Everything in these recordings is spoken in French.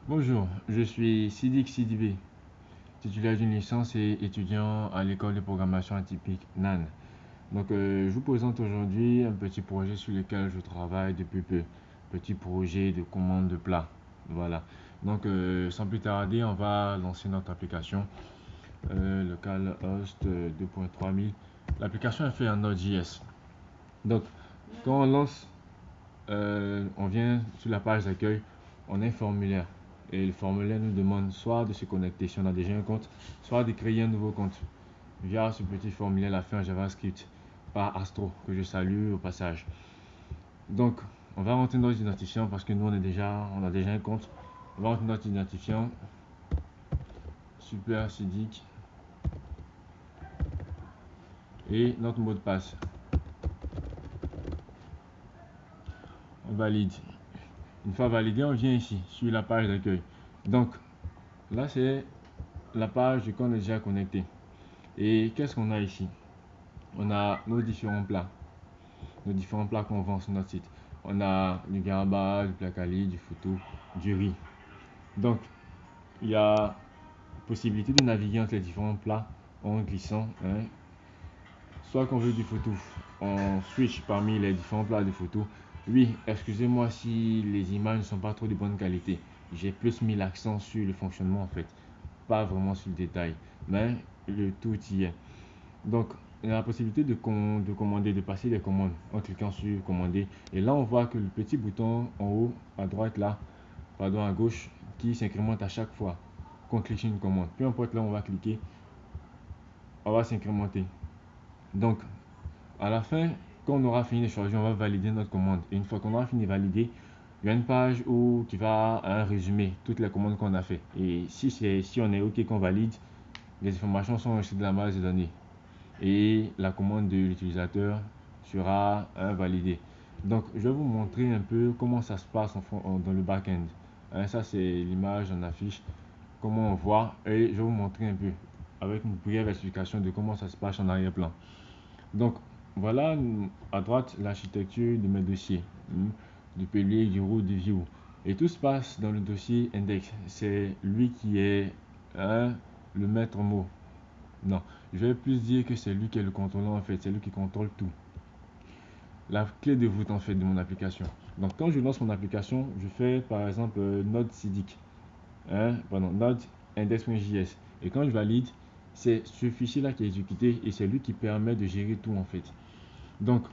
Bonjour, je suis Sidik Sidibé, titulaire d'une licence et étudiant à l'école de programmation atypique NAN. Je vous présente aujourd'hui un petit projet sur lequel je travaille depuis peu. Petit projet de commande de plat. Voilà. Sans plus tarder, on va lancer notre application localhost 2.3000. L'application est faite en Node.js. Donc, quand on lance, on vient sur la page d'accueil, on a un formulaire. Et le formulaire nous demande soit de se connecter si on a déjà un compte, soit de créer un nouveau compte via ce petit formulaire là fait en JavaScript par Astro, que je salue au passage. Donc, on va rentrer notre identifiant parce que nous on a déjà un compte. On va rentrer notre identifiant, super Sidik, et notre mot de passe. On valide. Une fois validé, on vient ici sur la page d'accueil. Donc, là c'est la page qu'on est déjà connecté. Et qu'est-ce qu'on a ici? On a nos différents plats qu'on vend sur notre site. On a du gamba, du placali, du photo, du riz. Donc, il y a possibilité de naviguer entre les différents plats en glissant. Soit qu'on veut du photo, on switch parmi les différents plats de photo. Oui, excusez-moi si les images ne sont pas trop de bonne qualité. J'ai plus mis l'accent sur le fonctionnement en fait, pas vraiment sur le détail. Mais le tout y est. Donc, il y a la possibilité de commander, de passer des commandes en cliquant sur commander. Et là, on voit que le petit bouton en haut, à droite là, pardon, à gauche, qui s'incrémente à chaque fois qu'on clique sur une commande. Peu importe là où on va cliquer, on va s'incrémenter. Donc, à la fin, quand on aura fini de choisir, on va valider notre commande. Et une fois qu'on aura fini de valider, il y a une page qui va résumer toutes les commandes qu'on a fait. Et si on est OK qu'on valide, les informations sont enregistrées dans la base de données. Et la commande de l'utilisateur sera validée. Donc, je vais vous montrer un peu comment ça se passe dans le back-end. Ça, c'est l'image en affiche, comment on voit, et je vais vous montrer un peu avec une brève explication de comment ça se passe en arrière-plan. Donc, voilà à droite l'architecture de mes dossiers, du pilier, du root, du view. Et tout se passe dans le dossier index. C'est lui qui est le maître mot. Non, je vais plus dire que c'est lui qui est le contrôleur en fait, c'est lui qui contrôle tout. La clé de voûte en fait de mon application. Donc quand je lance mon application, je fais par exemple node Sidik, node index.js. Et quand je valide, c'est ce fichier là qui est exécuté et c'est lui qui permet de gérer tout en fait. Donc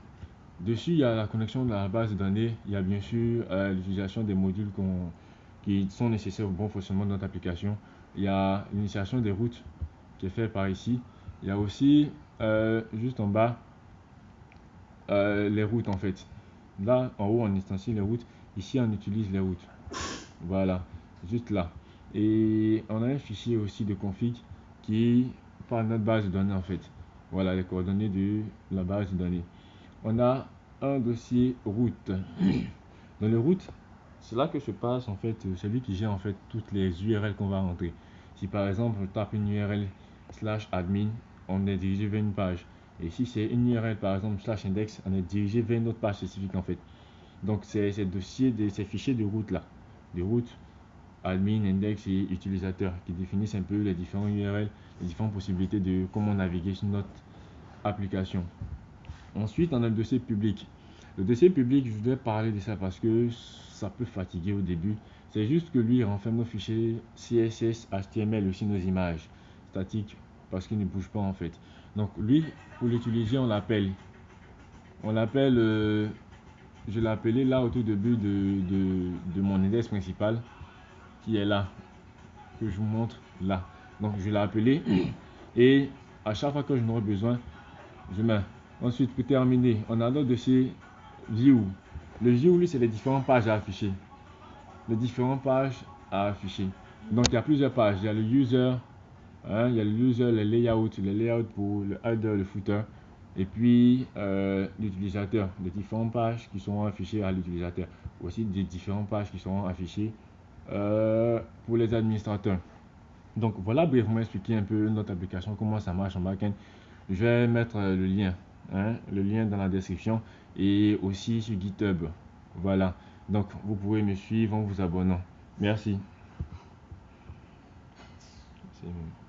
dessus il y a la connexion de la base de données, il y a bien sûr l'utilisation des modules qui sont nécessaires au bon fonctionnement de notre application. Il y a l'initiation des routes qui est fait par ici. Il y a aussi juste en bas les routes en fait. Là en haut on instancie les routes, ici on utilise les routes. Voilà, juste là. Et on a un fichier aussi de config qui par notre base de données en fait. Voilà les coordonnées de la base de données. On a un dossier route. Dans le route, c'est là que se passe en fait celui qui gère en fait toutes les URL qu'on va rentrer. Si par exemple je tape une URL /admin, on est dirigé vers une page. Et si c'est une URL par exemple /index, on est dirigé vers une autre page spécifique en fait. Donc c'est ces dossiers, ces fichiers de route là, de route, admin, index et utilisateur qui définissent un peu les différents URL, les différentes possibilités de comment naviguer sur notre application. Ensuite, on a le dossier public. Le dossier public, je voudrais parler de ça parce que ça peut fatiguer au début. C'est juste que lui, il renferme nos fichiers CSS, HTML, aussi nos images statiques parce qu'il ne bouge pas en fait. Donc lui, pour l'utiliser, on l'appelle, je l'ai appelé là au tout début de mon index principal qui est là, que je vous montre là. Donc je l'ai appelé et à chaque fois que je n'aurai besoin, je mets. Ensuite, pour terminer, on a notre dossier view. Le view, lui, c'est les différentes pages à afficher. Les différentes pages à afficher. Donc, il y a plusieurs pages. Il y a le user, il y a le user, les layouts pour le header, le footer. Et puis, l'utilisateur, les différentes pages qui seront affichées à l'utilisateur. Aussi, des différentes pages qui seront affichées pour les administrateurs. Donc, voilà brièvement expliquer un peu notre application, comment ça marche en backend. Je vais mettre le lien dans la description et aussi sur GitHub. Voilà. Donc, vous pouvez me suivre en vous abonnant. Merci. C'est mieux.